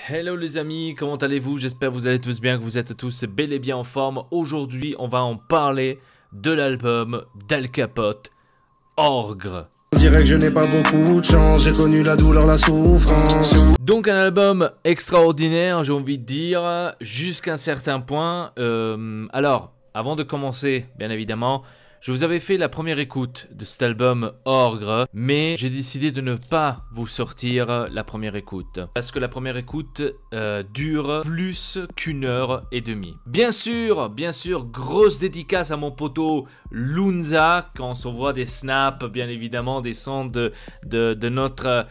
Hello les amis, comment allez-vous? J'espère que vous allez tous bien, que vous êtes tous bel et bien en forme. Aujourd'hui, on va en parler de l'album d'Al Capote, Orgre. On dirait que je n'ai pas beaucoup de chance, j'ai connu la douleur, la souffrance. Donc un album extraordinaire, j'ai envie de dire, jusqu'à un certain point. Alors, avant de commencer, bien évidemment, je vous avais fait la première écoute de cet album Orgre, mais j'ai décidé de ne pas vous sortir la première écoute. Parce que la première écoute dure plus qu'1 heure et demie. Bien sûr, grosse dédicace à mon poteau Lunza, quand on s'envoie des snaps, bien évidemment, des sons de notre...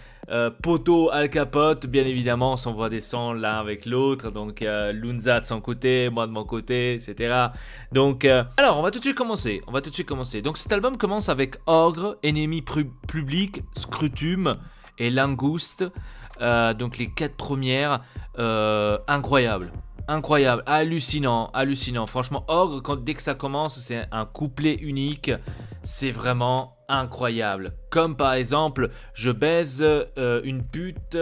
poteau Al Capote, bien évidemment, on s'envoie des sons l'un avec l'autre. Donc Lunza de son côté, moi de mon côté, etc. Donc, alors on va tout de suite commencer. Donc cet album commence avec Orgre, Ennemi Public, Scrutum et Langouste. Donc les 4 premières, incroyable, hallucinant. Franchement, Orgre, dès que ça commence, c'est un couplet unique. C'est vraiment incroyable. Comme par exemple, je baise une pute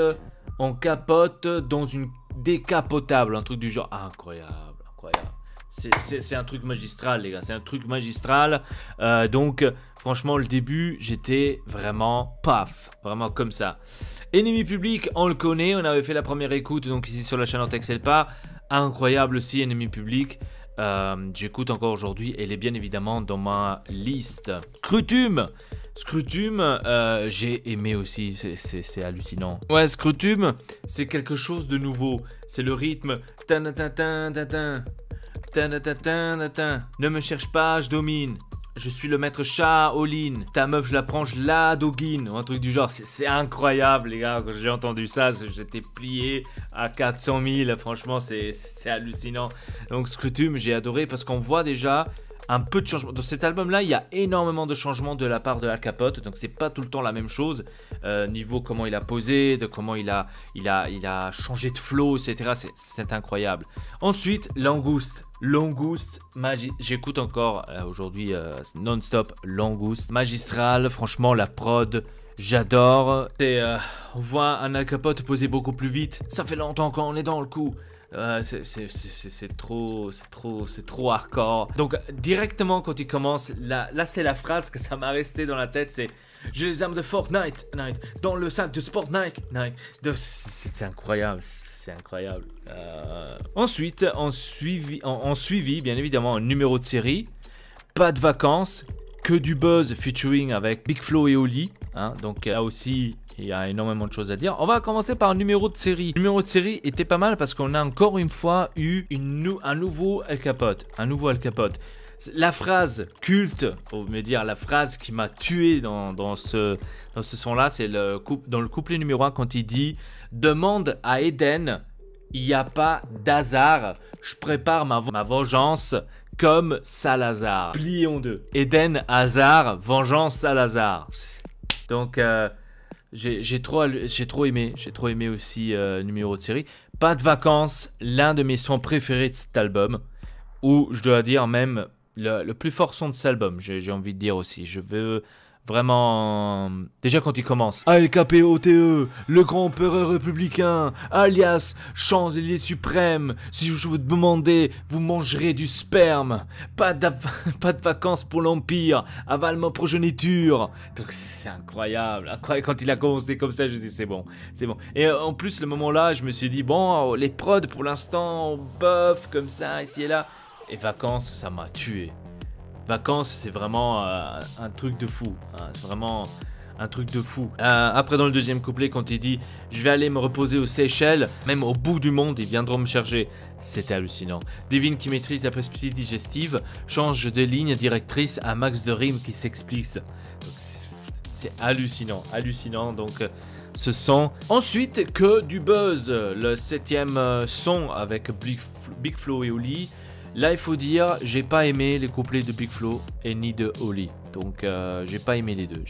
en capote dans une décapotable. Un truc du genre. Incroyable. C'est un truc magistral, les gars. C'est un truc magistral. Donc, franchement, le début, j'étais vraiment paf. Vraiment comme ça. Ennemi Public, on le connaît. On avait fait la première écoute, donc ici sur la chaîne Antexelpa. Incroyable aussi, Ennemi Public. J'écoute encore aujourd'hui. Elle est bien évidemment dans ma liste. Scrutum, j'ai aimé aussi. C'est hallucinant. Ouais, Scrutum, c'est quelque chose de nouveau. C'est le rythme. Ne me cherche pas, je domine. Je suis le maître Shaolin. Ta meuf, je la prends, je la doguine. Un truc du genre. C'est incroyable, les gars. Quand j'ai entendu ça, j'étais plié à 400 000. Franchement, c'est hallucinant. Donc, Scrutum, j'ai adoré parce qu'on voit déjà un peu de changement. Dans cet album-là, il y a énormément de changements de la part de Al Capote. Donc, c'est pas tout le temps la même chose. Niveau comment il a posé, de comment il a changé de flow, etc. C'est incroyable. Ensuite, Langouste, j'écoute encore aujourd'hui non-stop Langouste. Magistral, franchement, la prod, j'adore. On voit un Al Capote poser beaucoup plus vite. Ça fait longtemps qu'on est dans le coup. C'est trop hardcore. Donc directement quand il commence, là c'est la phrase que ça m'a resté dans la tête, c'est j'ai les armes de Fortnite dans le sac de Sportnite. C'est incroyable, Ensuite, on suivi bien évidemment un numéro de série, Pas de vacances, que du buzz featuring avec Big Flo et Oli. Donc là aussi, il y a énormément de choses à dire. On va commencer par un numéro de série. Le numéro de série était pas mal parce qu'on a encore une fois eu un nouveau Al Capote. La phrase culte, faut me dire, la phrase qui m'a tué dans ce son-là, c'est dans le couplet numéro 1 quand il dit « Demande à Eden, il n'y a pas d'hasard, je prépare ma vengeance comme Salazar. » Plié en deux. Eden, hasard, vengeance, Salazar. Donc, j'ai trop aimé aussi numéro de série. Pas de vacances, l'un de mes sons préférés de cet album, ou je dois dire même le plus fort son de cet album, j'ai envie de dire aussi. Je veux vraiment... Déjà quand il commence. ALKPOTE, le grand empereur républicain, alias chancelier suprême. Si je vous demandais, vous mangerez du sperme. Pas de vacances pour l'empire, avale ma progéniture. Donc c'est incroyable. Quand il a commencé comme ça, je dis c'est bon. Et en plus, le moment là, je me suis dit, bon, les prods pour l'instant, bof, comme ça, ici et là. Et vacances, ça m'a tué. Vacances, c'est vraiment un truc de fou. C'est vraiment un truc de fou. Après, dans le deuxième couplet, quand il dit « Je vais aller me reposer aux Seychelles, même au bout du monde, ils viendront me chercher. » C'était hallucinant. Devine qui maîtrise la perspective digestive, change de ligne directrice à max de rimes qui s'explique. C'est hallucinant. Donc, ce son. Ensuite, que du buzz. Le 7e son avec Big Flo et Oli. Là, il faut dire, j'ai pas aimé les couplets de Big Flo et ni de Oli. Donc, j'ai pas aimé les deux.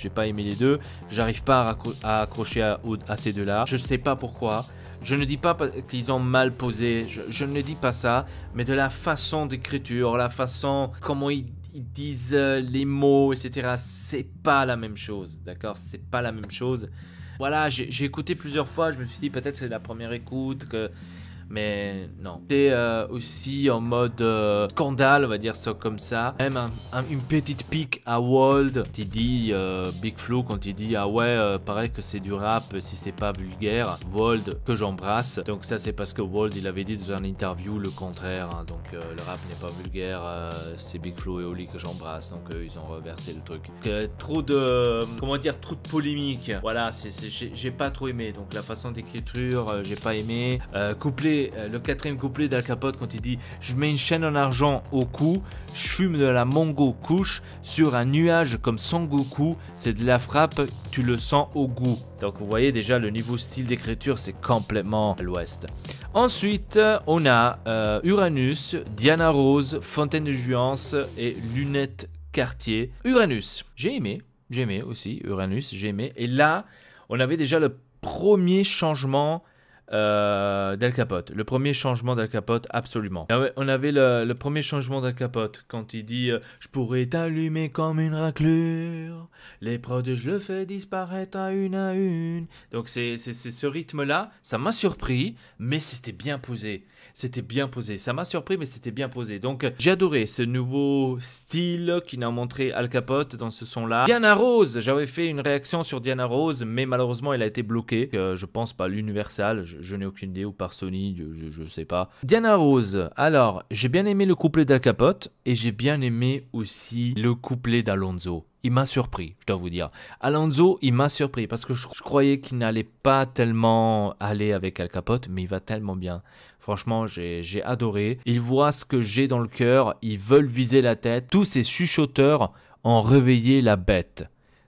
J'arrive pas à accrocher à ces deux-là. Je sais pas pourquoi. Je ne dis pas qu'ils ont mal posé. Je ne dis pas ça. Mais de la façon d'écriture, la façon comment ils disent les mots, etc. C'est pas la même chose. D'accord? C'est pas la même chose. Voilà, j'ai écouté plusieurs fois, je me suis dit peut-être c'est la première écoute que... Mais non. C'est aussi en mode scandale, on va dire ça comme ça. Même une petite pique à Wald. Quand il dit, Big Flo, quand il dit, ah ouais, paraît que c'est du rap si c'est pas vulgaire. Wald, que j'embrasse. Donc ça, c'est parce que Wald, il avait dit dans une interview le contraire. Hein. Donc le rap n'est pas vulgaire. C'est Big Flo et Oli que j'embrasse. Donc ils ont reversé le truc. Trop de... Comment dire, trop de polémique. Voilà, j'ai pas trop aimé. Donc la façon d'écriture, j'ai pas aimé. Couplet. Le quatrième couplet d'Al Capote quand il dit « Je mets une chaîne en argent au cou, je fume de la Mongo couche sur un nuage comme Son Goku, c'est de la frappe, tu le sens au goût. » Donc vous voyez déjà le niveau style d'écriture c'est complètement à l'ouest. Ensuite on a Uranus, Diana Rose, Fontaine de Juance et Lunettes Cartier. Uranus, j'ai aimé aussi Uranus, j'ai aimé. Et là on avait déjà le premier changement d'Al Capote. Le premier changement d'Al Capote, absolument. On avait le premier changement d'Al Capote quand il dit je pourrais t'allumer comme une raclure, les prods je le fais disparaître à une. Donc c'est ce rythme-là, ça m'a surpris, mais c'était bien posé. C'était bien posé. Ça m'a surpris, mais c'était bien posé. Donc, j'ai adoré ce nouveau style qu'il a montré Al Capote dans ce son-là. Diana Rose, j'avais fait une réaction sur Diana Rose, mais malheureusement, elle a été bloquée. Je pense par l'Universal, je n'ai aucune idée, ou par Sony, je sais pas. Diana Rose, alors, j'ai bien aimé le couplet d'Al Capote, et j'ai bien aimé aussi le couplet d'Alonso. Il m'a surpris, je dois vous dire. Alonso, il m'a surpris parce que je croyais qu'il n'allait pas tellement aller avec Al Capote, mais il va tellement bien. Franchement, j'ai adoré. Ils voient ce que j'ai dans le cœur, ils veulent viser la tête. Tous ces chuchoteurs ont réveillé la bête.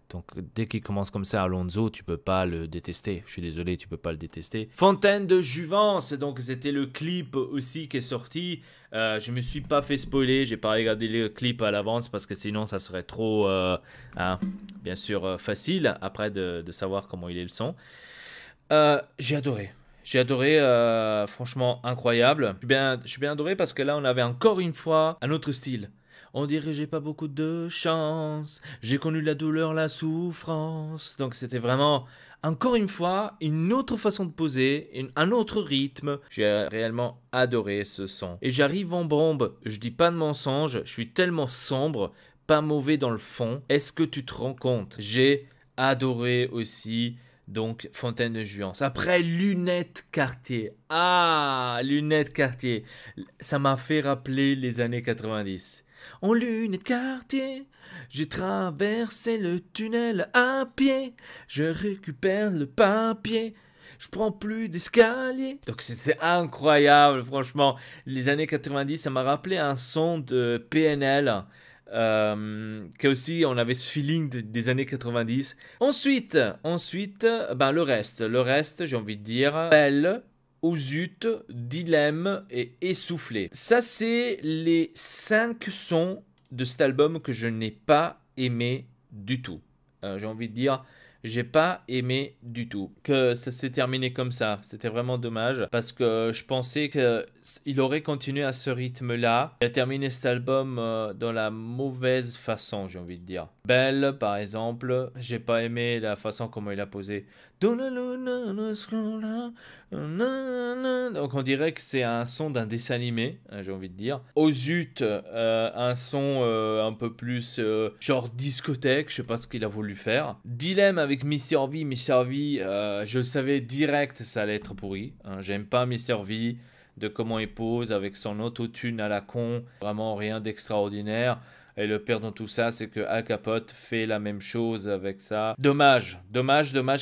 Donc, dès qu'il commence comme ça, Alonso, tu peux pas le détester. Je suis désolé, tu peux pas le détester. Fontaine de Jouvence, donc c'était le clip aussi qui est sorti. Je me suis pas fait spoiler, j'ai pas regardé le clip à l'avance parce que sinon ça serait trop, bien sûr, facile après de savoir comment il est le son. J'ai adoré. J'ai adoré, franchement incroyable. Je suis bien adoré parce que là on avait encore une fois un autre style. On dirait j'ai pas beaucoup de chance, j'ai connu la douleur, la souffrance. Donc c'était vraiment, encore une fois, une autre façon de poser, un autre rythme. J'ai réellement adoré ce son. Et j'arrive en bombe, je dis pas de mensonge, je suis tellement sombre, pas mauvais dans le fond. Est-ce que tu te rends compte? J'ai adoré aussi... Donc, Fontaine de Juance. Après, Lunettes Cartier. Ah, Lunettes Cartier. Ça m'a fait rappeler les années 90. En lunettes Cartier, j'ai traversé le tunnel à pied. Je récupère le papier. Je prends plus d'escalier. Donc, c'était incroyable, franchement. Les années 90, ça m'a rappelé un son de PNL. Que aussi on avait ce feeling des années 90. Ensuite ben le reste j'ai envie de dire Belle, Ozut, Dilemme et Essoufflé. Ça c'est les 5 sons de cet album que je n'ai pas aimé du tout. J'ai envie de dire j'ai pas aimé du tout que ça s'est terminé comme ça. C'était vraiment dommage parce que je pensais qu'il aurait continué à ce rythme-là. Il a terminé cet album dans la mauvaise façon, j'ai envie de dire. Belle, par exemple, j'ai pas aimé la façon comment il a posé. Donc on dirait que c'est un son d'un dessin animé, j'ai envie de dire. Ozut, un son un peu plus genre discothèque, je sais pas ce qu'il a voulu faire. Dilemme avec Mr V, je le savais direct ça allait être pourri. J'aime pas Mr V, de comment il pose avec son autotune à la con, vraiment rien d'extraordinaire. Et le pire dans tout ça, c'est que Al Capote fait la même chose avec ça. Dommage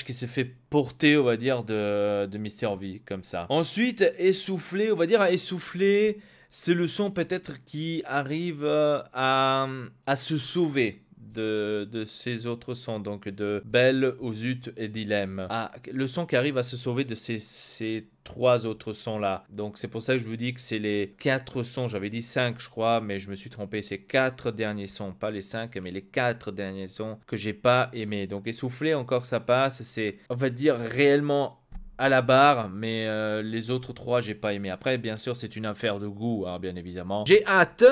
qu'il s'est fait porter, on va dire, de Mr V, comme ça. Ensuite, Essoufflé, on va dire, Essoufflé, c'est le son peut-être qui arrive à se sauver de ces autres sons, donc de Belle, Ozut et Dilemme. Le son qui arrive à se sauver de ces 3 autres sons là. Donc c'est pour ça que je vous dis que c'est les 4 sons, j'avais dit 5 je crois, mais je me suis trompé, c'est 4 derniers sons, pas les 5 mais les 4 derniers sons que j'ai pas aimé. Donc Essoufflé encore ça passe, c'est on va dire réellement à la barre, mais les autres 3 j'ai pas aimé. Après bien sûr c'est une affaire de goût, hein, bien évidemment. J'ai hâte,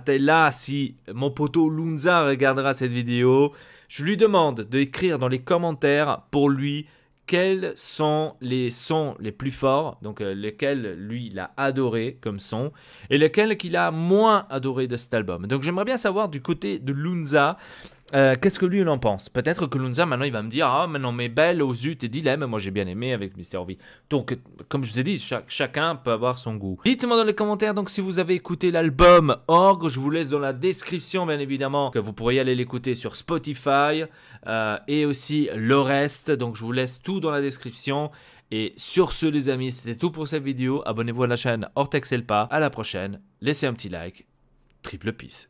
et là si mon poteau Lunza regardera cette vidéo, Je lui demande d'écrire dans les commentaires pour lui quels sont les sons les plus forts, donc lesquels lui il a adoré comme son, et lesquels qu'il a moins adoré de cet album. Donc j'aimerais bien savoir du côté de Lounza, qu'est-ce que lui il en pense. Peut-être que Lounza maintenant il va me dire ah mais non mais Belle, oh zut et Dilemme, moi j'ai bien aimé avec Mr. V. Donc comme je vous ai dit, chacun peut avoir son goût. Dites-moi dans les commentaires donc si vous avez écouté l'album Orgue, je vous laisse dans la description bien évidemment que vous pourriez aller l'écouter sur Spotify et aussi le reste, donc je vous laisse tout dans la description. Et sur ce les amis, c'était tout pour cette vidéo. Abonnez-vous à la chaîne Ortex Elpa. À la prochaine, laissez un petit like. Triple peace.